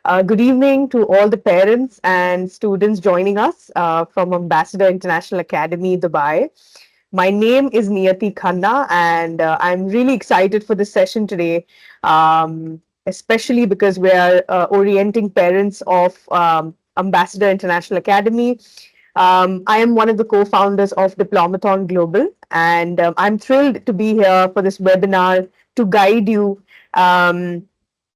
Good evening to all the parents and students joining us from Ambassador International Academy, Dubai. My name is Niyati Khanna, and I'm really excited for this session today, especially because we are orienting parents of Ambassador International Academy. I am one of the co-founders of Diplomathon Global, and I'm thrilled to be here for this webinar to guide you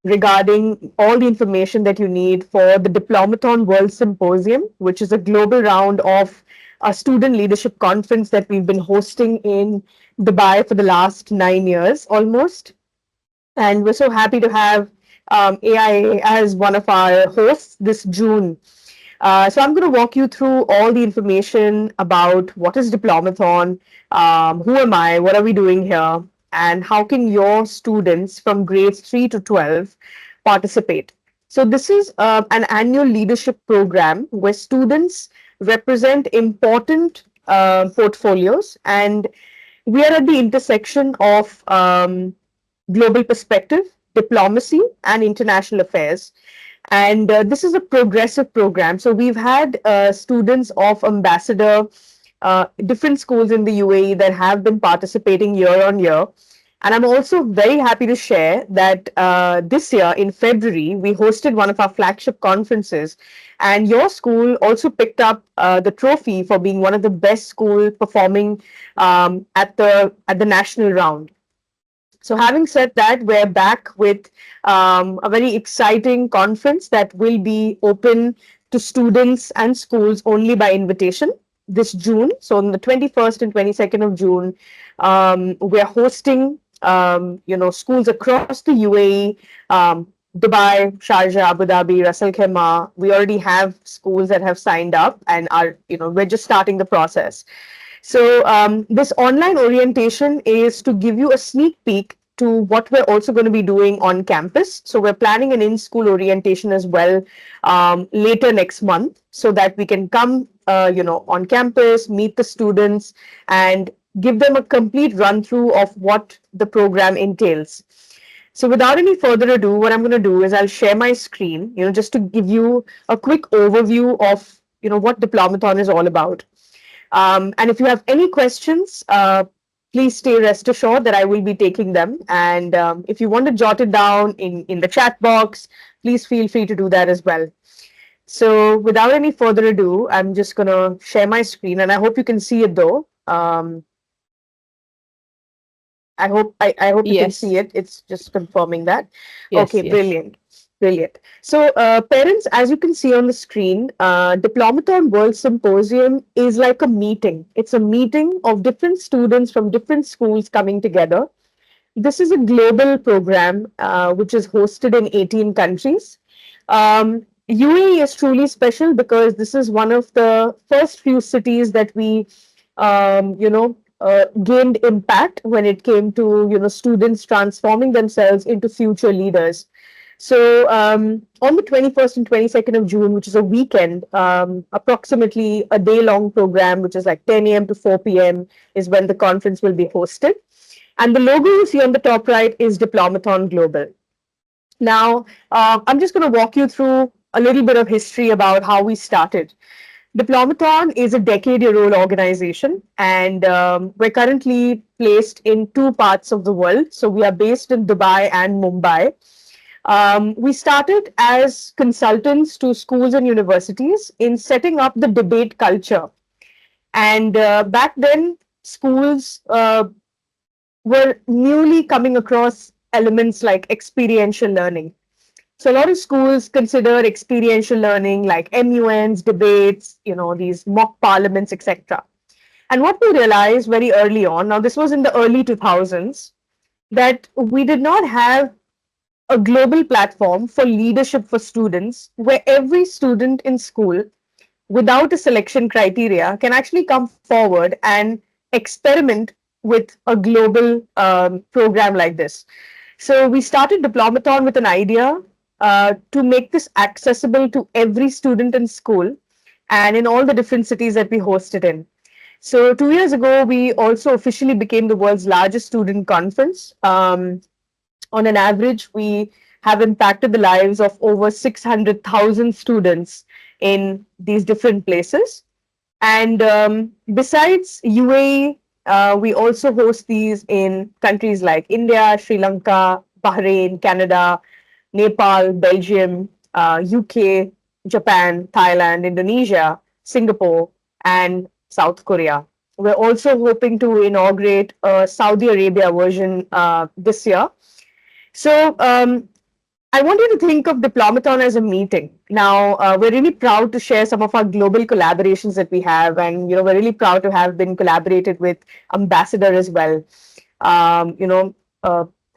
regarding all the information that you need for the Diplomathon World Symposium, which is a global round of a student leadership conference that we've been hosting in Dubai for the last 9 years almost. And we're so happy to have AIA as one of our hosts this June. So I'm going to walk you through all the information about what is Diplomathon, who am I, what are we doing here, and how can your students from grades 3 to 12 participate. So this is an annual leadership program where students represent important portfolios, and we are at the intersection of global perspective, diplomacy, and international affairs. And this is a progressive program. So we've had students of Ambassador, different schools in the UAE that have been participating year on year. And I'm also very happy to share that this year in February, we hosted one of our flagship conferences. And your school also picked up the trophy for being one of the best school performing at the national round. So having said that, we're back with a very exciting conference that will be open to students and schools only by invitation this June. So on the 21st and 22nd of June, we're hosting, schools across the UAE, Dubai, Sharjah, Abu Dhabi, Ras Al Khaimah. We already have schools that have signed up and are, we're just starting the process. So this online orientation is to give you a sneak peek to what we're also going to be doing on campus. So we're planning an in-school orientation as well later next month, so that we can come, on campus, meet the students, and give them a complete run through of what the program entails. So without any further ado, what I'm going to do is I'll share my screen, just to give you a quick overview of, what Diplomathon is all about. And if you have any questions, please stay rest assured that I will be taking them. And if you want to jot it down in the chat box, please feel free to do that as well. So without any further ado, I'm just going to share my screen, and I hope you can see it though. I hope you can see Yes, it. It's just confirming that. yes, Okay, yes. brilliant. Brilliant. So, parents, as you can see on the screen, Diplomathon World Symposium is like a meeting. It's a meeting of different students from different schools coming together. This is a global program which is hosted in 18 countries. UAE is truly special because this is one of the first few cities that we, gained impact when it came to students transforming themselves into future leaders. So on the 21st and 22nd of June, which is a weekend, approximately a day-long program, which is like 10 a.m. to 4 p.m., is when the conference will be hosted. And the logo you see on the top right is Diplomathon Global. Now, I'm just going to walk you through a little bit of history about how we started. Diplomathon is a decade-year-old organization, and we're currently placed in two parts of the world. So we are based in Dubai and Mumbai. We started as consultants to schools and universities in setting up the debate culture. And back then, schools were newly coming across elements like experiential learning. So a lot of schools consider experiential learning like MUNs, debates, these mock parliaments, etc. And what we realized very early on, now this was in the early 2000s, that we did not have a global platform for leadership for students where every student in school, without a selection criteria, can actually come forward and experiment with a global program like this. So we started Diplomathon with an idea to make this accessible to every student in school and in all the different cities that we hosted in. So 2 years ago, we also officially became the world's largest student conference. On an average, we have impacted the lives of over 600,000 students in these different places. And besides UAE, we also host these in countries like India, Sri Lanka, Bahrain, Canada, Nepal, Belgium, UK, Japan, Thailand, Indonesia, Singapore, and South Korea. We're also hoping to inaugurate a Saudi Arabia version this year. So I want you to think of Diplomathon as a meeting. Now, we're really proud to share some of our global collaborations that we have, and we're really proud to have been collaborated with Ambassador as well. Um, you know,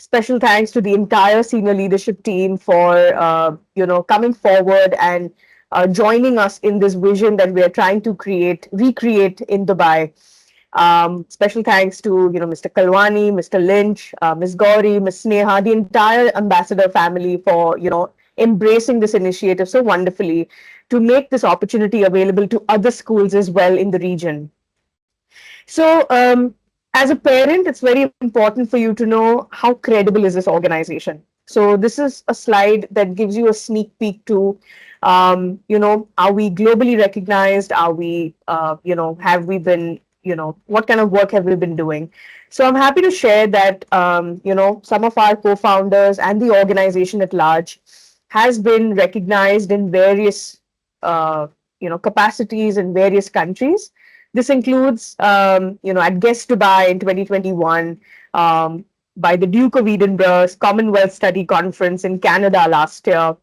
Special thanks to the entire senior leadership team for coming forward and joining us in this vision that we are trying to recreate in Dubai. Special thanks to Mr. Kalwani, Mr. Lynch, Ms. Gauri, Ms. Sneha, the entire ambassador family for embracing this initiative so wonderfully to make this opportunity available to other schools as well in the region. So, as a parent, it's very important for you to know how credible is this organization. So, this is a slide that gives you a sneak peek to, are we globally recognized? Are we, have we been, what kind of work have we been doing? So, I'm happy to share that, some of our co-founders and the organization at large has been recognized in various, capacities in various countries. This includes, at Guest Dubai in 2021, by the Duke of Edinburgh's Commonwealth Study Conference in Canada last year.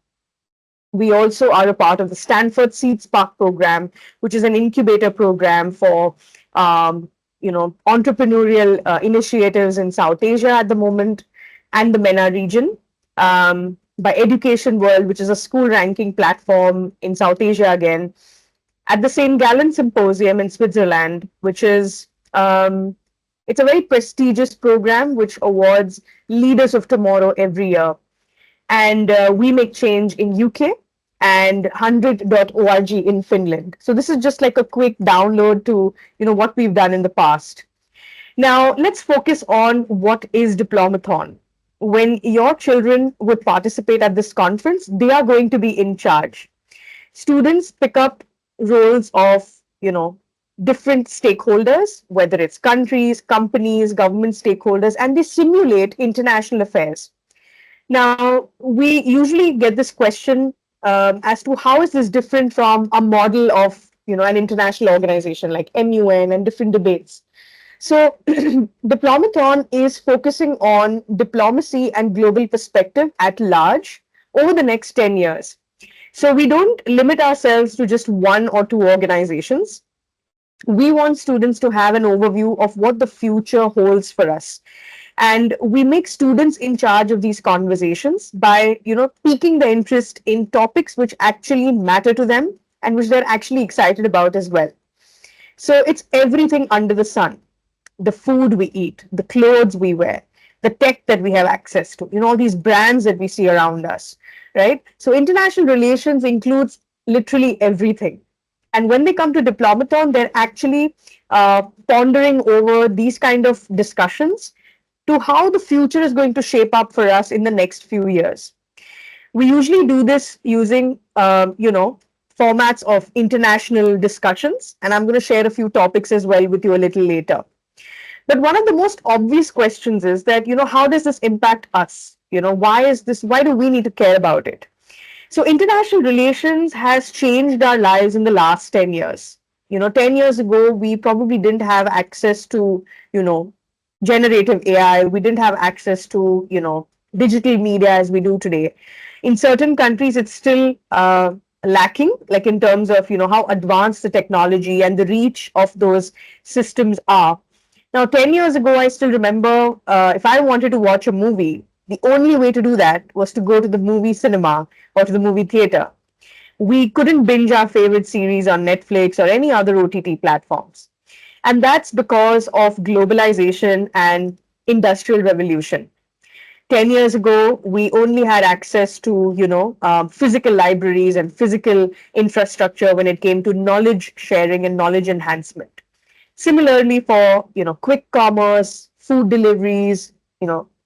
We also are a part of the Stanford Seed Spark program, which is an incubator program for, entrepreneurial initiatives in South Asia at the moment and the MENA region. By Education World, which is a school ranking platform in South Asia again, at the St. Gallen Symposium in Switzerland, which is it's a very prestigious program which awards leaders of tomorrow every year. And we make change in UK and 100.org in Finland. So this is just like a quick download to what we've done in the past. Now let's focus on what is Diplomathon. When your children would participate at this conference, they are going to be in charge. Students pick up roles of different stakeholders, whether it's countries, companies, government stakeholders, and they simulate international affairs. Now we usually get this question as to how is this different from a model of an international organization like MUN and different debates. So Diplomathon is focusing on diplomacy and global perspective at large over the next 10 years. So we don't limit ourselves to just one or two organizations. We want students to have an overview of what the future holds for us. And we make students in charge of these conversations by, piquing the interest in topics which actually matter to them and which they're actually excited about as well. So it's everything under the sun: the food we eat, the clothes we wear, the tech that we have access to, all these brands that we see around us, right? So international relations includes literally everything. And when they come to Diplomathon, they're actually pondering over these kind of discussions to how the future is going to shape up for us in the next few years. We usually do this using, formats of international discussions, and I'm going to share a few topics as well with you a little later. But one of the most obvious questions is that, how does this impact us? Why do we need to care about it? So international relations has changed our lives in the last 10 years. 10 years ago, we probably didn't have access to, generative AI. We didn't have access to, digital media as we do today. In certain countries, it's still lacking, like in terms of, how advanced the technology and the reach of those systems are. Now, 10 years ago, I still remember if I wanted to watch a movie, the only way to do that was to go to the movie cinema or to the movie theater. We couldn't binge our favorite series on Netflix or any other OTT platforms. And that's because of globalization and industrial revolution. 10 years ago, we only had access to, physical libraries and physical infrastructure when it came to knowledge sharing and knowledge enhancement. Similarly, for quick commerce, food deliveries,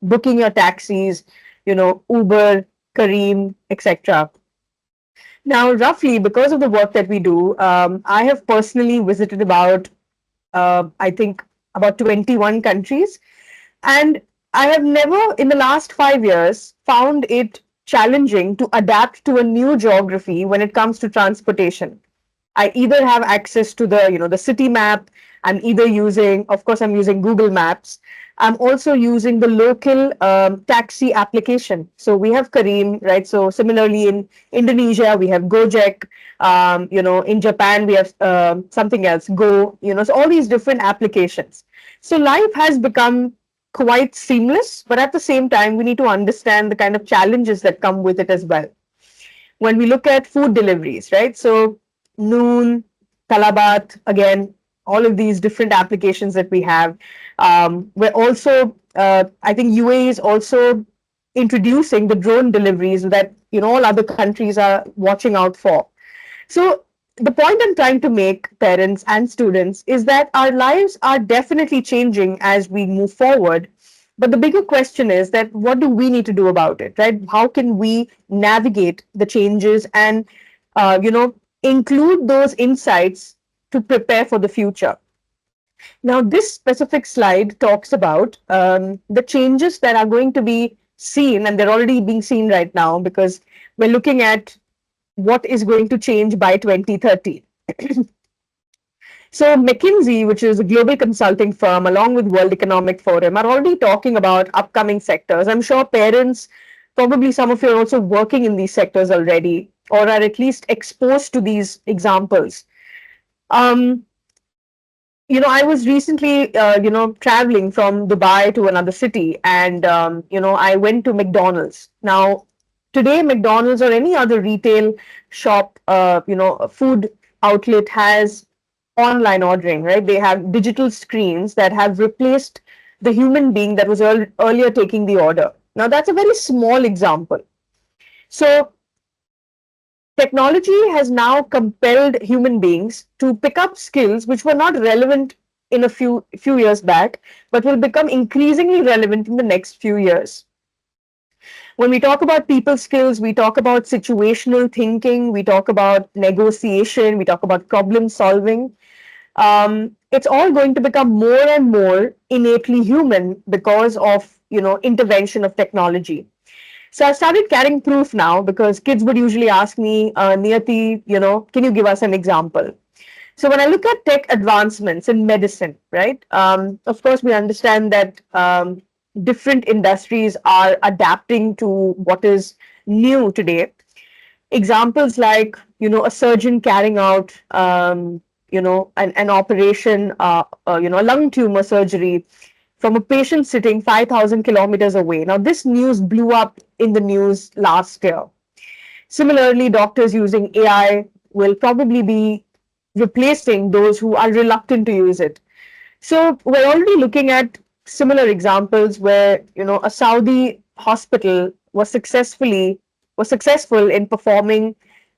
booking your taxis, Uber, Kareem, etc. Now, roughly, because of the work that we do, I have personally visited about, I think, about 21 countries. And I have never, in the last 5 years, found it challenging to adapt to a new geography when it comes to transportation. I either have access to the city map. I'm either using, of course, I'm using Google Maps. I'm also using the local taxi application. So we have Kareem, right? So similarly in Indonesia we have Gojek. In Japan we have something else, Go. So all these different applications. So life has become quite seamless, but at the same time we need to understand the kind of challenges that come with it as well. When we look at food deliveries, right? So Noon, Talabat, again, all of these different applications that we have. We're also, I think UAE is also introducing the drone deliveries that all other countries are watching out for. So the point I'm trying to make, parents and students, is that our lives are definitely changing as we move forward. But the bigger question is that what do we need to do about it, right? How can we navigate the changes and, include those insights to prepare for the future? Now, this specific slide talks about the changes that are going to be seen, and they're already being seen right now because we're looking at what is going to change by 2030. So McKinsey, which is a global consulting firm, along with World Economic Forum, are already talking about upcoming sectors. I'm sure parents, probably some of you are also working in these sectors already, or are at least exposed to these examples. Um, I was recently, traveling from Dubai to another city, and I went to McDonald's. Now, today, McDonald's or any other retail shop, a food outlet has online ordering, right? They have digital screens that have replaced the human being that was earlier taking the order. Now, that's a very small example. So, technology has now compelled human beings to pick up skills which were not relevant in a few years back, but will become increasingly relevant in the next few years. When we talk about people skills, we talk about situational thinking, we talk about negotiation, we talk about problem solving. It's all going to become more and more innately human because of intervention of technology. So I started carrying proof now because kids would usually ask me, Niyati, can you give us an example? So when I look at tech advancements in medicine, right? Of course, we understand that different industries are adapting to what is new today. Examples like a surgeon carrying out an operation, a lung tumor surgery from a patient sitting 5,000 kilometers away. Now, this news blew up in the news last year. Similarly, doctors using AI will probably be replacing those who are reluctant to use it. So we're already looking at similar examples where a Saudi hospital was successful in performing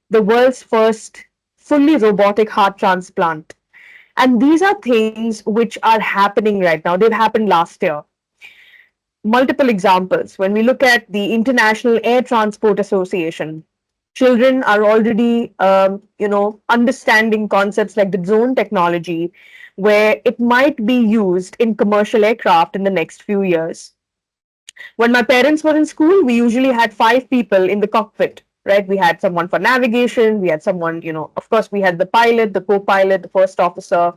the world's first fully robotic heart transplant. And these are things which are happening right now. They've happened last year. Multiple examples. When we look at the International Air Transport Association, children are already, understanding concepts like the drone technology, where it might be used in commercial aircraft in the next few years. When my parents were in school, we usually had 5 people in the cockpit, right? We had someone for navigation, we had someone, of course, we had the pilot, the co pilot, the first officer,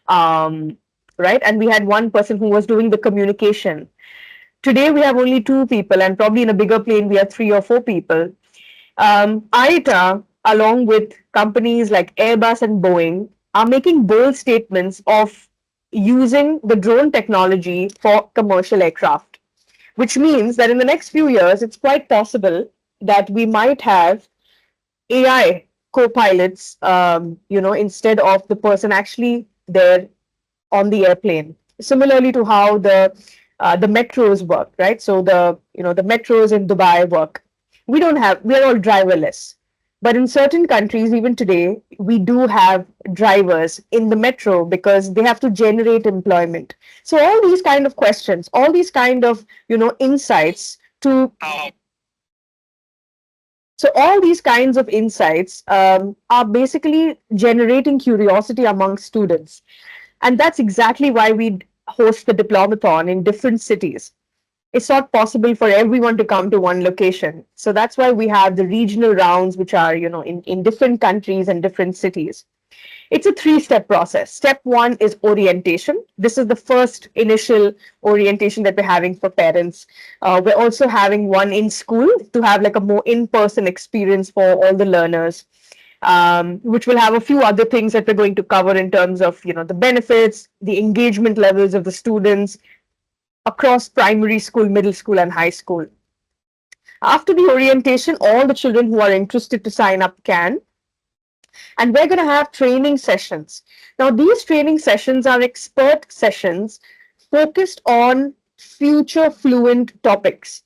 um, right? And we had one person who was doing the communication. Today, we have only 2 people, and probably in a bigger plane, we have 3 or 4 people. ITA, along with companies like Airbus and Boeing, are making bold statements of using the drone technology for commercial aircraft, which means that in the next few years, it's quite possible that we might have AI co-pilots, instead of the person actually there on the airplane. Similarly to how the metros work, right? So the metros in Dubai work. We're all driverless. But in certain countries, even today, we do have drivers in the metro because they have to generate employment. So all these kind of questions, all these kind of insights to So all these kinds of insights are basically generating curiosity among students. And that's exactly why we host the Diplomathon in different cities. It's not possible for everyone to come to one location. So that's why we have the regional rounds, which are, in different countries and different cities. It's a three-step process. Step one is orientation. This is the first initial orientation that we're having for parents. We're also having one in school to have like a more in-person experience for all the learners, which will have a few other things that we're going to cover in terms of, the benefits, the engagement levels of the students across primary school, middle school, and high school. After the orientation, all the children who are interested to sign up can, and we're going to have training sessions. Now, these training sessions are expert sessions focused on future fluent topics.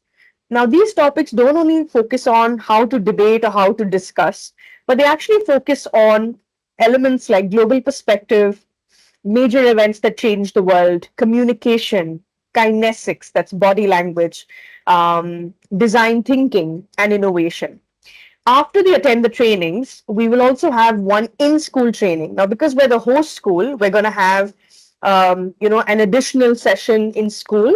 Now, these topics don't only focus on how to debate or how to discuss, but they actually focus on elements like global perspective, major events that change the world, communication, kinesics, that's body language, design thinking, and innovation. After they attend the trainings, we will also have one in-school training. Now, because we're the host school, we're going to have, an additional session in school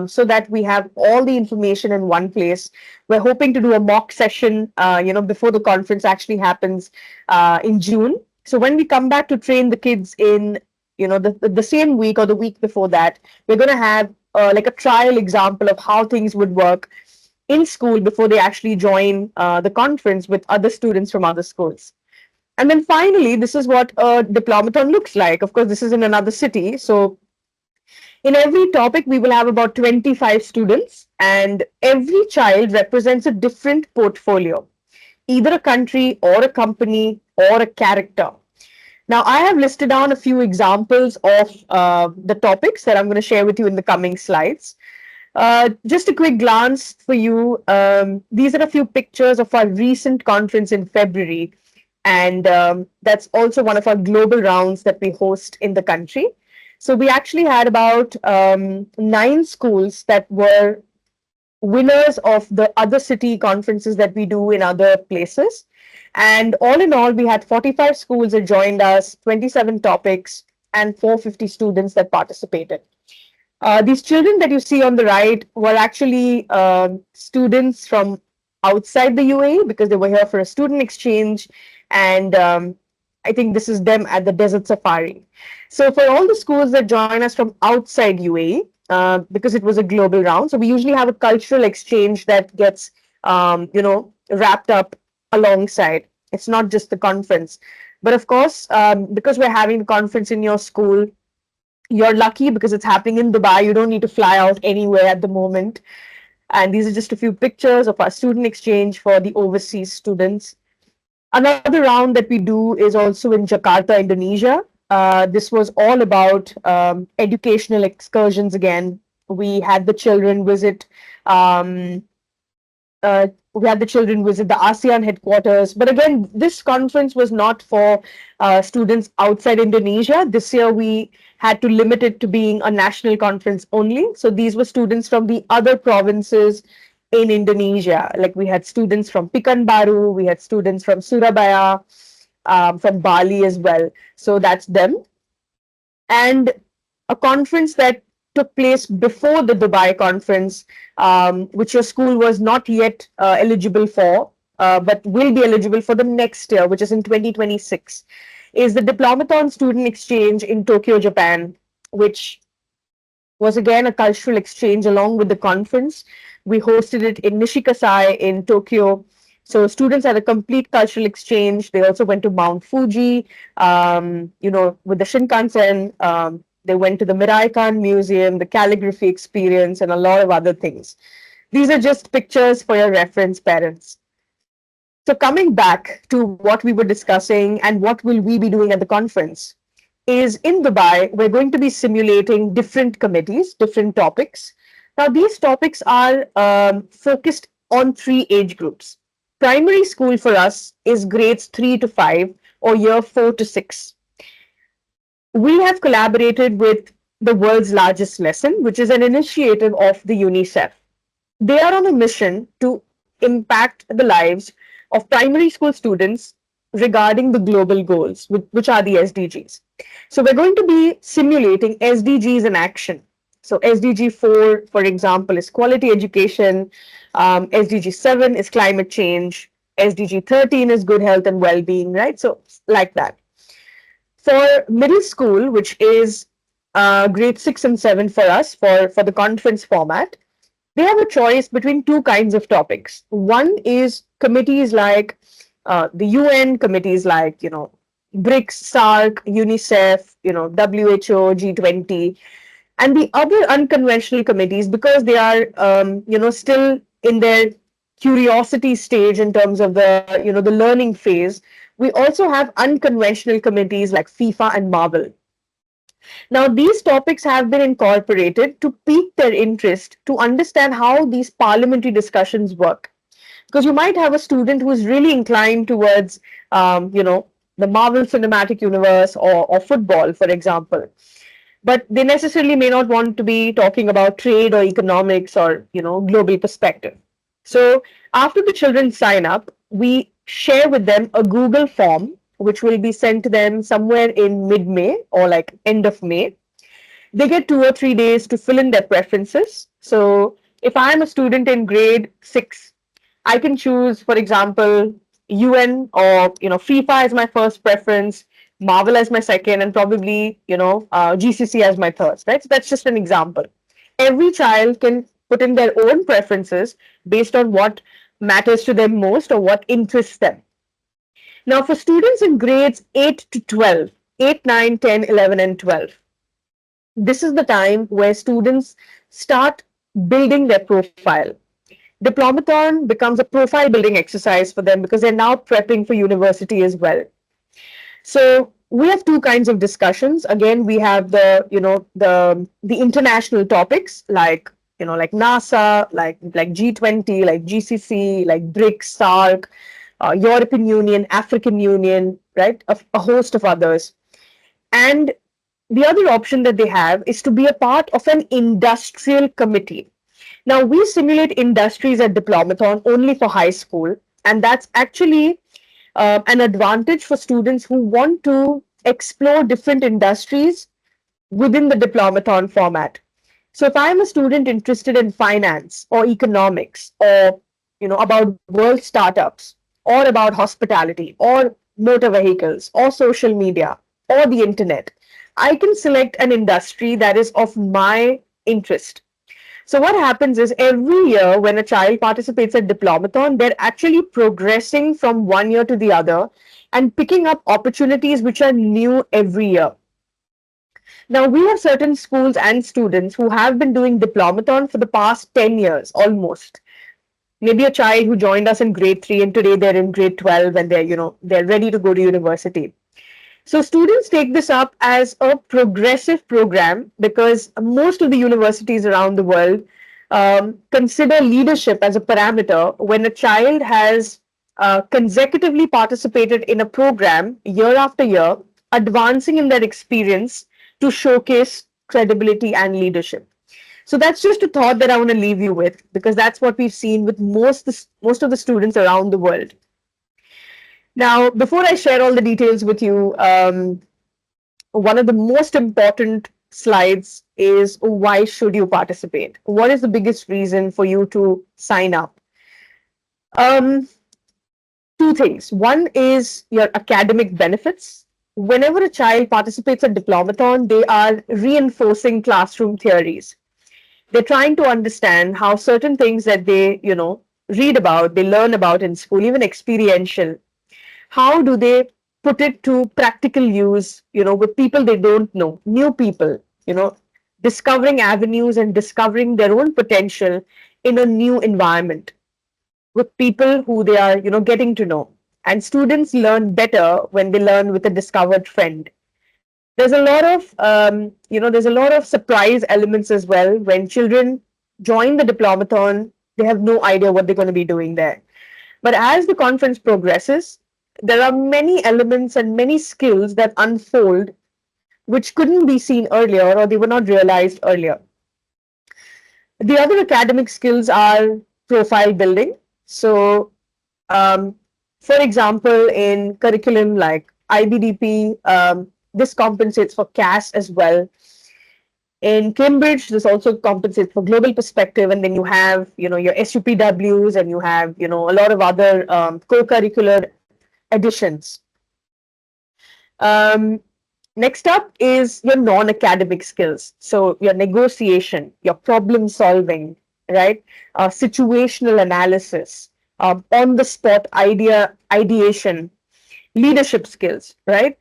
so that we have all the information in one place. We're hoping to do a mock session, before the conference actually happens in June. So when we come back to train the kids in, the same week or the week before that, we're going to have like a trial example of how things would work in school before they actually join the conference with other students from other schools. And then finally, this is what a diplomathon looks like. Of course, this is in another city. So in every topic, we will have about 25 students, and every child represents a different portfolio, either a country or a company or a character. Now, I have listed down a few examples of the topics that I'm going to share with you in the coming slides. Just a quick glance for you. These are a few pictures of our recent conference in February, and that's also one of our global rounds that we host in the country. So we actually had about 9 schools that were winners of the other city conferences that we do in other places. And all in all, we had 45 schools that joined us, 27 topics, and 450 students that participated. These children that you see on the right were actually students from outside the UAE because they were here for a student exchange. And I think this is them at the Desert Safari. So, for all the schools that join us from outside UAE, because it was a global round, so we usually have a cultural exchange that gets, wrapped up alongside. It's not just the conference. But of course, because we're having the conference in your school, you're lucky because it's happening in Dubai. You don't need to fly out anywhere at the moment. And these are just a few pictures of our student exchange for the overseas students. Another round that we do is also in Jakarta, Indonesia. This was all about educational excursions again. We had the children visit um, we had the children visit the ASEAN headquarters. But again, this conference was not for students outside Indonesia. This year, we had to limit it to being a national conference only. So these were students from the other provinces in Indonesia. Like we had students from Pekanbaru, we had students from Surabaya, from Bali as well. So that's them. And a conference that took place before the Dubai conference, which your school was not yet eligible for, but will be eligible for the next year, which is in 2026, is the Diplomathon Student Exchange in Tokyo, Japan, which was again a cultural exchange along with the conference. We hosted it in Nishikasai in Tokyo. So students had a complete cultural exchange. They also went to Mount Fuji, with the Shinkansen. They went to the Miraikan Museum, the calligraphy experience, and a lot of other things. These are just pictures for your reference, parents. So coming back to what we were discussing and what will we be doing at the conference is in Dubai, we're going to be simulating different committees, different topics. Now, these topics are focused on 3 age groups. Primary school for us is grades 3 to 5 or year 4 to 6. We have collaborated with the world's largest lesson, which is an initiative of the UNICEF. They are on a mission to impact the lives of primary school students regarding the global goals, which are the SDGs. So we're going to be simulating SDGs in action. So SDG 4, for example, is quality education. SDG 7 is climate change. SDG 13 is good health and well-being, right? So like that. For middle school, which is grade 6 and 7 for us for the conference format, they have a choice between two kinds of topics. One is committees like the UN, committees like, BRICS, SARC, UNICEF, WHO, G20, and the other unconventional committees, because they are, still in their curiosity stage in terms of the learning phase. We also have unconventional committees like FIFA and Marvel. Now, these topics have been incorporated to pique their interest to understand how these parliamentary discussions work. Because you might have a student who is really inclined towards, the Marvel Cinematic Universe or football, for example, but they necessarily may not want to be talking about trade or economics or global perspective. So after the children sign up, we share with them a Google form which will be sent to them somewhere in mid-May or like end of May. They get 2 or 3 days to fill in their preferences. So if I'm a student in grade 6, I can choose, for example, UN or FIFA as my first preference, Marvel as my second, and probably GCC as my third. Right. So that's just an example. Every child can put in their own preferences based on what matters to them most or what interests them. Now, for students in grades 8 to 12, 8, 9, 10, 11, and 12, this is the time where students start building their profile. Diplomathon becomes a profile building exercise for them because they're now prepping for university as well. So we have two kinds of discussions. Again, we have the international topics like NASA, like G20, like GCC, like BRICS, SARC, European Union, African Union, right? A host of others. And the other option that they have is to be a part of an industrial committee. Now, we simulate industries at Diplomathon only for high school, and that's actually an advantage for students who want to explore different industries within the Diplomathon format. So, if I'm a student interested in finance or economics or about world startups or about hospitality or motor vehicles or social media or the internet, I can select an industry that is of my interest. So what happens is every year when a child participates at Diplomathon, they're actually progressing from one year to the other and picking up opportunities which are new every year. Now, we have certain schools and students who have been doing Diplomathon for the past 10 years almost. Maybe a child who joined us in grade 3 and today they're in grade 12 and they're ready to go to university. So students take this up as a progressive program because most of the universities around the world consider leadership as a parameter when a child has consecutively participated in a program year after year, advancing in their experience to showcase credibility and leadership. So that's just a thought that I want to leave you with because that's what we've seen with most of the students around the world. Now, before I share all the details with you, one of the most important slides is why should you participate? What is the biggest reason for you to sign up? Um, Two things. One is your academic benefits. Whenever a child participates at Diplomathon, they are reinforcing classroom theories. They're trying to understand how certain things that they, read about, they learn about in school, even experiential, how do they put it to practical use, with people they don't know, new people, discovering avenues and discovering their own potential in a new environment with people who they are, getting to know. And students learn better when they learn with a discovered friend. There's a lot of surprise elements as well. When children join the Diplomathon, they have no idea what they're going to be doing there. But as the conference progresses, there are many elements and many skills that unfold which couldn't be seen earlier or they were not realized earlier. The other academic skills are profile building. So, um, For example, in curriculum like IBDP, this compensates for CAS as well. In Cambridge, this also compensates for global perspective, and then you have, your SUPWs, and you have, a lot of other co-curricular additions. Um, Next up is your non-academic skills. So your negotiation, your problem solving, right? Situational analysis, on-the-spot ideation, leadership skills, right?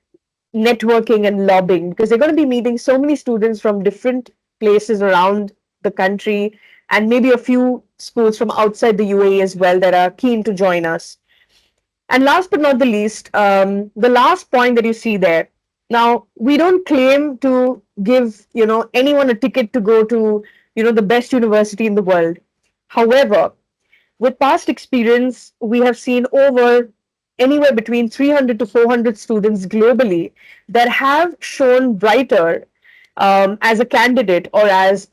Networking and lobbying, because they're going to be meeting so many students from different places around the country, and maybe a few schools from outside the UAE as well that are keen to join us. And last but not the least, the last point that you see there. Now, we don't claim to give, anyone a ticket to go to, the best university in the world. However, with past experience, we have seen over anywhere between 300 to 400 students globally that have shown brighter as a candidate, or as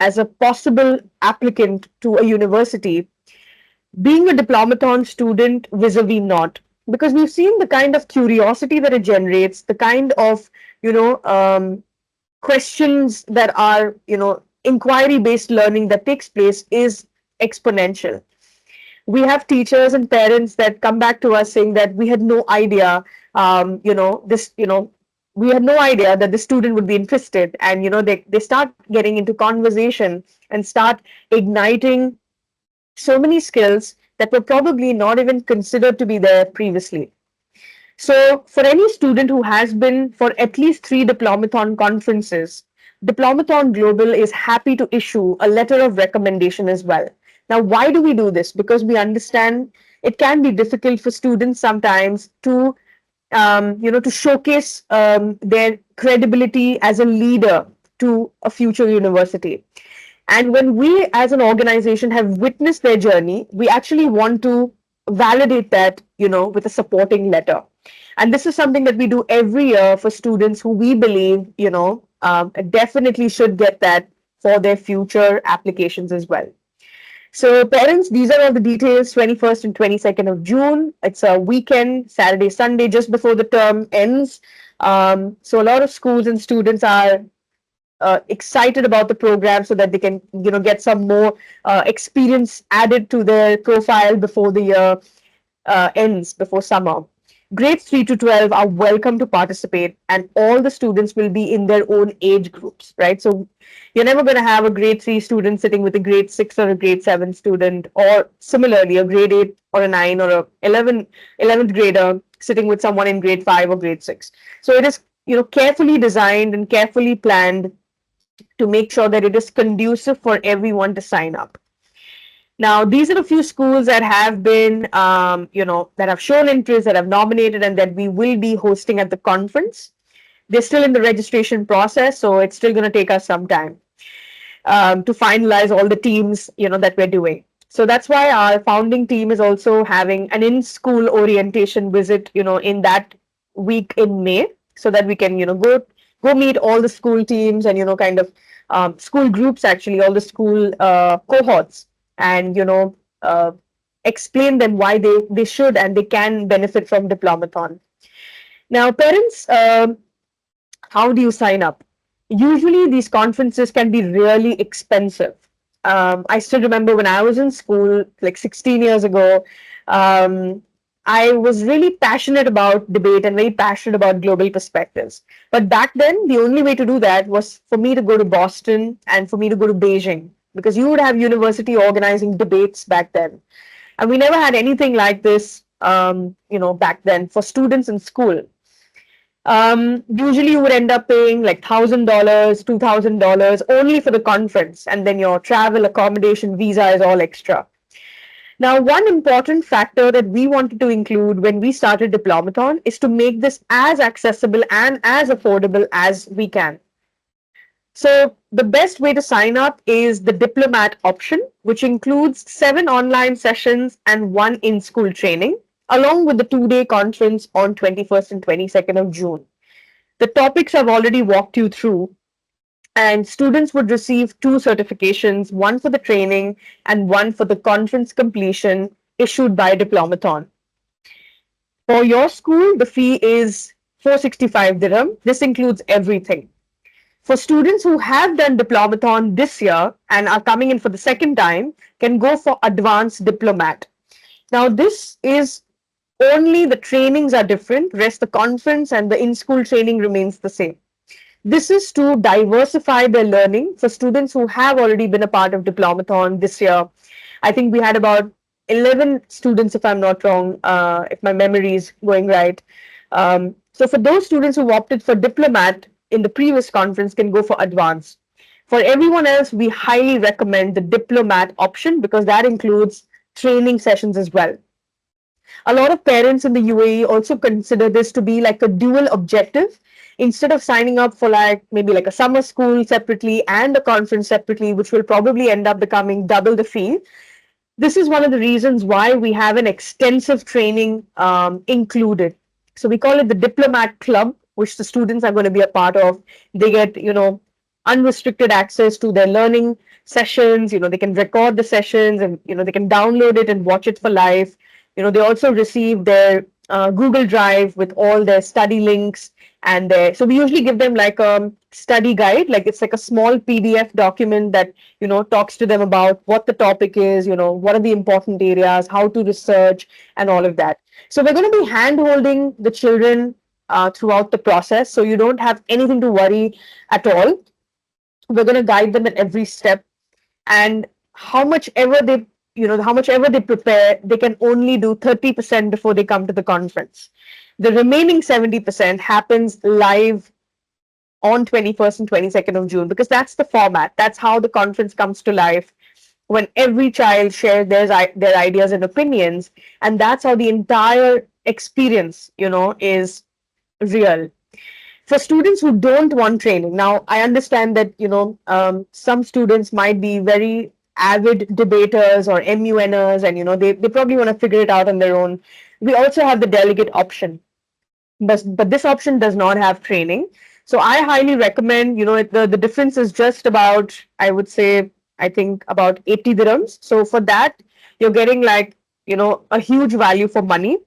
as a possible applicant to a university, being a diplomathon student vis-a-vis not, because we've seen the kind of curiosity that it generates, the kind of questions that are inquiry based learning that takes place is exponential. We have teachers and parents that come back to us saying that we had no idea, this we had no idea that the student would be interested, and they start getting into conversation and start igniting so many skills that were probably not even considered to be there previously. So, for any student who has been for at least three Diplomathon conferences, Diplomathon Global is happy to issue a letter of recommendation as well. Now, why do we do this? Because we understand it can be difficult for students sometimes to showcase their credibility as a leader to a future university. And when we as an organization have witnessed their journey, we actually want to validate that, with a supporting letter. And this is something that we do every year for students who we believe, definitely should get that for their future applications as well. So, parents, these are all the details. 21st and 22nd of June. It's a weekend, Saturday, Sunday, just before the term ends. So, a lot of schools and students are excited about the program so that they can get some more experience added to their profile before the year ends, before summer. Grades 3 to 12 are welcome to participate, and all the students will be in their own age groups, right? So you're never going to have a grade 3 student sitting with a grade 6 or a grade 7 student, or similarly a grade 8 or a 9 or a 11th grader sitting with someone in grade 5 or grade 6. So it is carefully designed and carefully planned to make sure that it is conducive for everyone to sign up. Now, these are a few schools that have been, that have shown interest, that have nominated, and that we will be hosting at the conference. They're still in the registration process, so it's still going to take us some time to finalize all the teams, that we're doing. So that's why our founding team is also having an in-school orientation visit, in that week in May, so that we can, go meet all the school teams and kind of school groups, actually all the school cohorts, and explain them why they should and they can benefit from Diplomathon. Now, parents, how do you sign up? Usually, these conferences can be really expensive. I still remember when I was in school, like 16 years ago, um, I was really passionate about debate and very passionate about global perspectives. But back then, the only way to do that was for me to go to Boston and for me to go to Beijing, because you would have university organizing debates back then. And we never had anything like this, back then for students in school. Usually you would end up paying like $1,000, $2,000 only for the conference, and then your travel, accommodation, visa is all extra. Now, one important factor that we wanted to include when we started Diplomathon is to make this as accessible and as affordable as we can. So, the best way to sign up is the Diplomat option, which includes 7 online sessions and 1 in school training, along with the 2-day conference on 21st and 22nd of June. The topics I've already walked you through, and students would receive 2 certifications, one for the training and one for the conference completion, issued by Diplomathon. For your school, the fee is 465 dirham. This includes everything. For students who have done Diplomathon this year and are coming in for the second time, can go for advanced diplomat. Now, this is only the trainings are different, rest the conference and the in-school training remains the same. This is to diversify their learning for students who have already been a part of Diplomathon this year. I think we had about 11 students, if I'm not wrong, if my memory is going right. So for those students who opted for Diplomat in the previous conference can go for advanced. For everyone else, we highly recommend the Diplomat option because that includes training sessions as well. A lot of parents in the UAE also consider this to be like a dual objective. Instead of signing up for like maybe like a summer school separately and a conference separately, which will probably end up becoming double the fee, this is one of the reasons why we have an extensive training included. So we call it the Diplomat Club, which the students are going to be a part of. They get, unrestricted access to their learning sessions. They can record the sessions and, they can download it and watch it for live. They also receive their Google Drive with all their study links and so we usually give them like a study guide, like it's like a small PDF document that talks to them about what the topic is, what are the important areas, how to research, and all of that. So we're going to be hand holding the children throughout the process, so you don't have anything to worry at all. We're going to guide them at every step, and how much ever they prepare, they can only do 30% before they come to the conference. The remaining 70% happens live on 21st and 22nd of June because that's the format. That's how the conference comes to life when every child shares their ideas and opinions, and that's how the entire experience, is real. For students who don't want training, now I understand that some students might be very avid debaters or MUNers, and they probably want to figure it out on their own. We also have the delegate option, but this option does not have training. So I highly recommend, the difference is just about, I would say, I think about 80 dirhams. So for that, you're getting like, a huge value for money.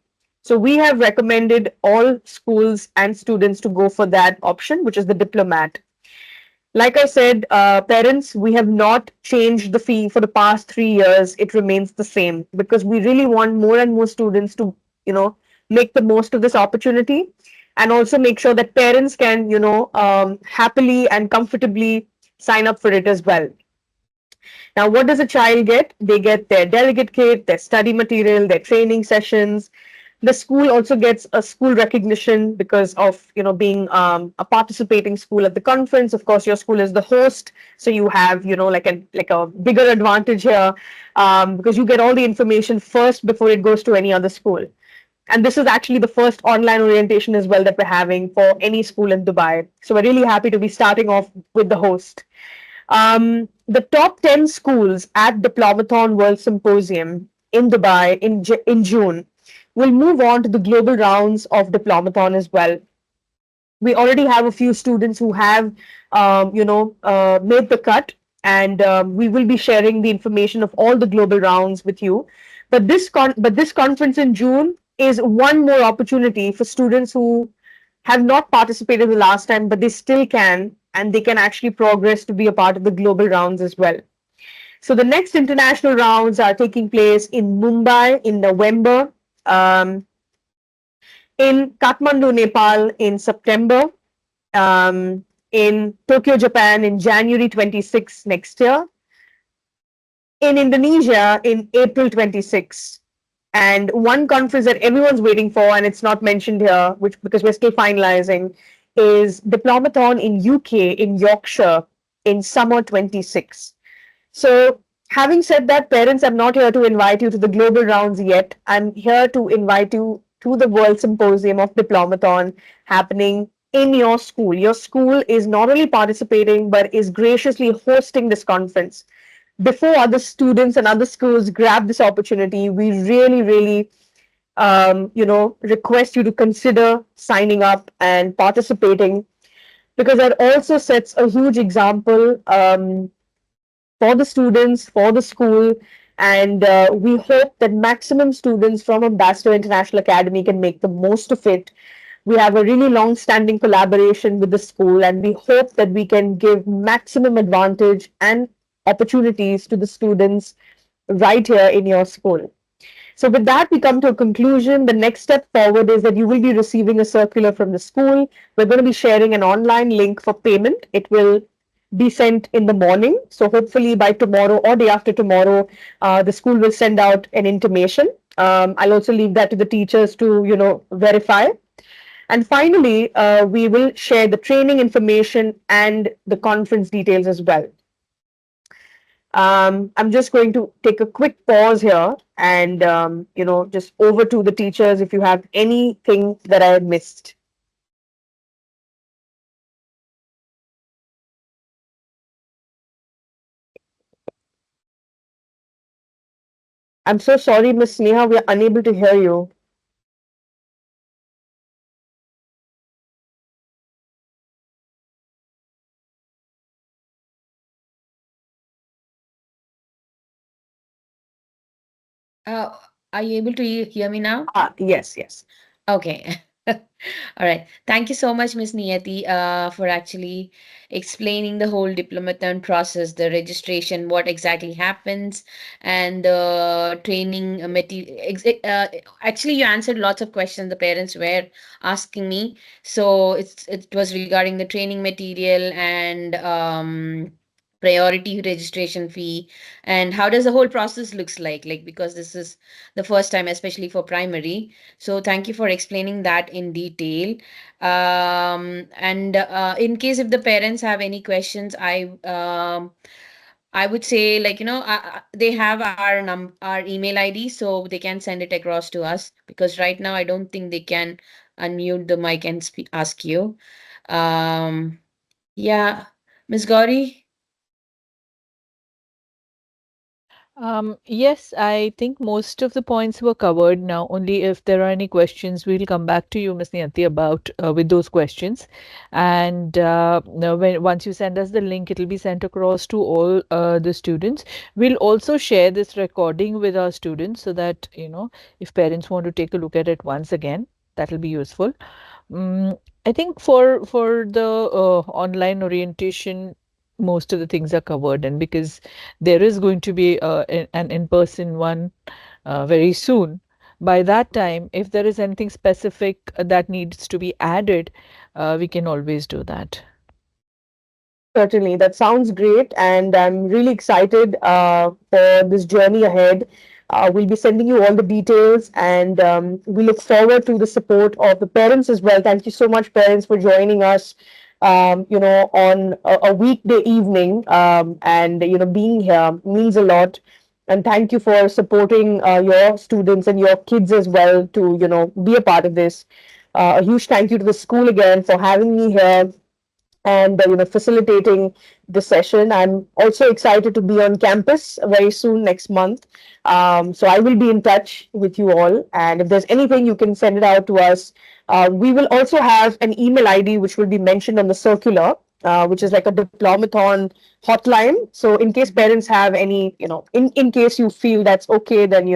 So we have recommended all schools and students to go for that option, which is the diplomat. Like I said, parents, we have not changed the fee for the past 3 years. It remains the same because we really want more and more students to, make the most of this opportunity and also make sure that parents can, happily and comfortably sign up for it as well. Now, what does a child get? They get their delegate kit, their study material, their training sessions. The school also gets a school recognition because of being a participating school at the conference. Of course, your school is the host, so you have like a bigger advantage here because you get all the information first before it goes to any other school. And this is actually the first online orientation as well that we're having for any school in Dubai. So we're really happy to be starting off with the host. The top 10 schools at Diplomathon World Symposium in Dubai in June will move on to the global rounds of Diplomathon as well. We already have a few students who have, made the cut, and we will be sharing the information of all the global rounds with you. But this conference in June is one more opportunity for students who have not participated the last time, but they still can, and they can actually progress to be a part of the global rounds as well. So the next international rounds are taking place in Mumbai in November, in Kathmandu, Nepal in September, in Tokyo, Japan in January 26 next year, in Indonesia in April 26. And one conference that everyone's waiting for, and it's not mentioned here, which because we're still finalizing, is Diplomathon in UK in Yorkshire in summer 26. So, having said that, parents, I'm not here to invite you to the global rounds yet. I'm here to invite you to the World Symposium of Diplomathon happening in your school. Your school is not only participating, but is graciously hosting this conference. Before other students and other schools grab this opportunity, we really, really request you to consider signing up and participating because that also sets a huge example for the students, for the school, And we hope that maximum students from Ambassador International Academy can make the most of it. We have a really long standing collaboration with the school, and we hope that we can give maximum advantage and opportunities to the students right here in your school. So, with that, we come to a conclusion. The next step forward is that you will be receiving a circular from the school. We're going to be sharing an online link for payment. It will be sent in the morning. So, hopefully, by tomorrow or day after tomorrow, the school will send out an intimation. I'll also leave that to the teachers to, verify. And finally, we will share the training information and the conference details as well. I'm just going to take a quick pause here and, just over to the teachers if you have anything that I had missed. I'm so sorry, Miss Sneha, we are unable to hear you. Uh, are you able to hear me now? Yes, yes. Okay. All right. Thank you so much, Miss Niyati, for actually explaining the whole diplomathon process, the registration, what exactly happens, and the training material. Actually, you answered lots of questions the parents were asking me. So it was regarding the training material and priority registration fee, and how does the whole process looks like because this is the first time, especially for primary. So thank you for explaining that in detail. And in case if the parents have any questions, I would say, they have our email ID, so they can send it across to us, because right now I don't think they can unmute the mic and ask you. Um, yeah, Miss Gauri. Yes, I think most of the points were covered now. Only if there are any questions, we'll come back to you, Ms. Niyanti, about with those questions. And now when once you send us the link, it'll be sent across to all the students. We'll also share this recording with our students so that if parents want to take a look at it once again, that'll be useful. I think for the online orientation, most of the things are covered, and because there is going to be an in-person one very soon. By that time, if there is anything specific that needs to be added, we can always do that. Certainly, that sounds great, and I'm really excited for this journey ahead. We'll be sending you all the details, and we look forward to the support of the parents as well. Thank you so much, parents, for joining us. On a weekday evening, and being here means a lot. And thank you for supporting your students and your kids as well to be a part of this. A huge thank you to the school again for having me here and facilitating the session. I'm also excited to be on campus very soon next month. So I will be in touch with you all, and if there's anything, you can send it out to us. We will also have an email ID which will be mentioned on the circular. Which is like a diplomathon hotline. So in case parents have any, in case you feel that's okay, then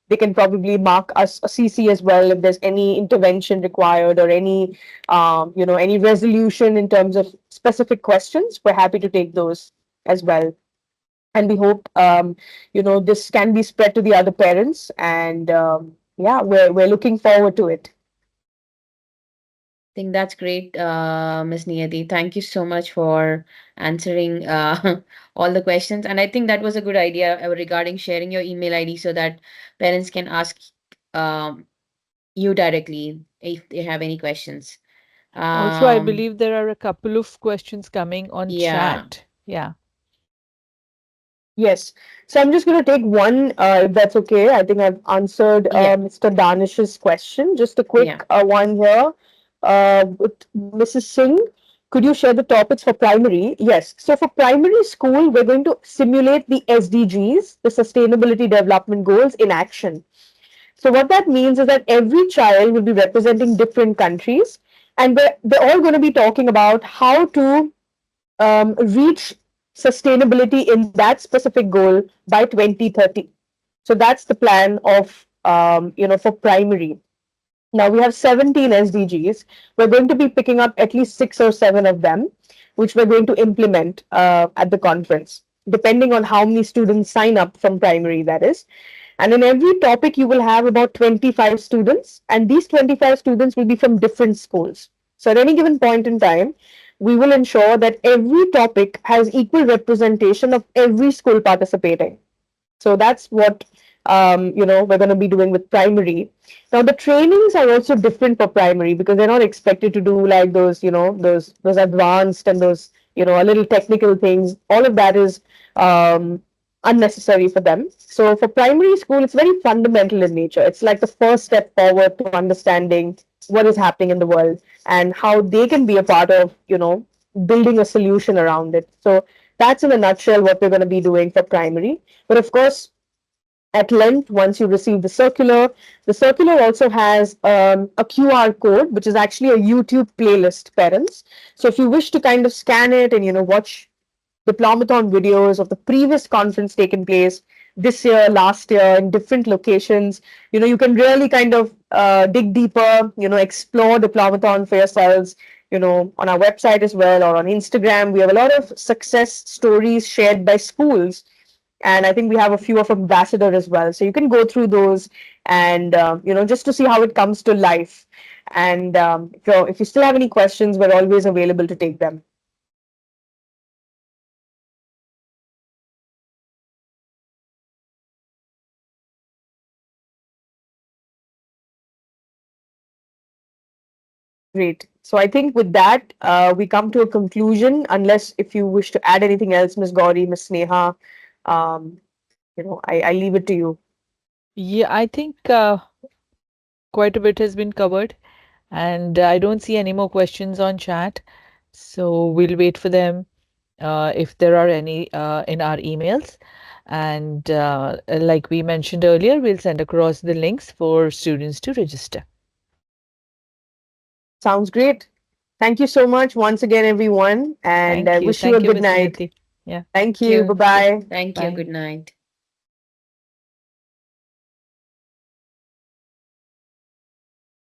they can probably mark us a CC as well if there's any intervention required or any resolution in terms of specific questions. We're happy to take those as well. And we hope, this can be spread to the other parents. And yeah, we're looking forward to it. I think that's great, Ms. Niyati. Thank you so much for answering all the questions. And I think that was a good idea regarding sharing your email ID so that parents can ask um, you directly if they have any questions. Also, I Um, believe there are a couple of questions coming on yeah, chat. Yeah. Yes. So I'm just going to take one, if that's okay. I think I've answered yeah, Mr. Danish's question. Just a yeah. quick one here. With Mrs. Singh, could you share the topics for primary? Yes. So for primary school, we're going to simulate the SDGs, the Sustainability Development Goals, in action. So what that means is that every child will be representing different countries, and they're all going to be talking about how to reach sustainability in that specific goal by 2030. So that's the plan of for primary. Now we have 17 SDGs. We're going to be picking up at least 6 or 7 of them, which we're going to implement at the conference, depending on how many students sign up from primary, that is. And in every topic, you will have about 25 students, and these 25 students will be from different schools. So at any given point in time, we will ensure that every topic has equal representation of every school participating. So that's what we're going to be doing with primary. Now the trainings are also different for primary because they're not expected to do like those those advanced and those a little technical things. All of that is um, unnecessary for them. So for primary school, it's very fundamental in nature. It's like the first step forward to understanding what is happening in the world and how they can be a part of building a solution around it. So that's in a nutshell what we're going to be doing for primary. But of course, at length, once you receive the circular also has a QR code, which is actually a YouTube playlist, parents. So if you wish to kind of scan it and watch Diplomathon videos of the previous conference taken place this year, last year, in different locations. You can really kind of dig deeper, explore Diplomathon for yourselves, on our website as well or on Instagram. We have a lot of success stories shared by schools. And I think we have a few of ambassador as well. So you can go through those and, just to see how it comes to life. And if you still have any questions, we're always available to take them. Great. So I think with that, we come to a conclusion, unless if you wish to add anything else, Ms. Gauri, Ms. Sneha, um, I leave it to you. Yeah, I think quite a bit has been covered, and I don't see any more questions on chat. So we'll wait for them if there are any in our emails. And like we mentioned earlier, we'll send across the links for students to register. Sounds great. Thank you so much once again, everyone, and I Thank you. wish you a Thank you, good Miss night. Niyati. Yeah. Thank Thank you. Bye you. bye. Thank you. Bye. Good night.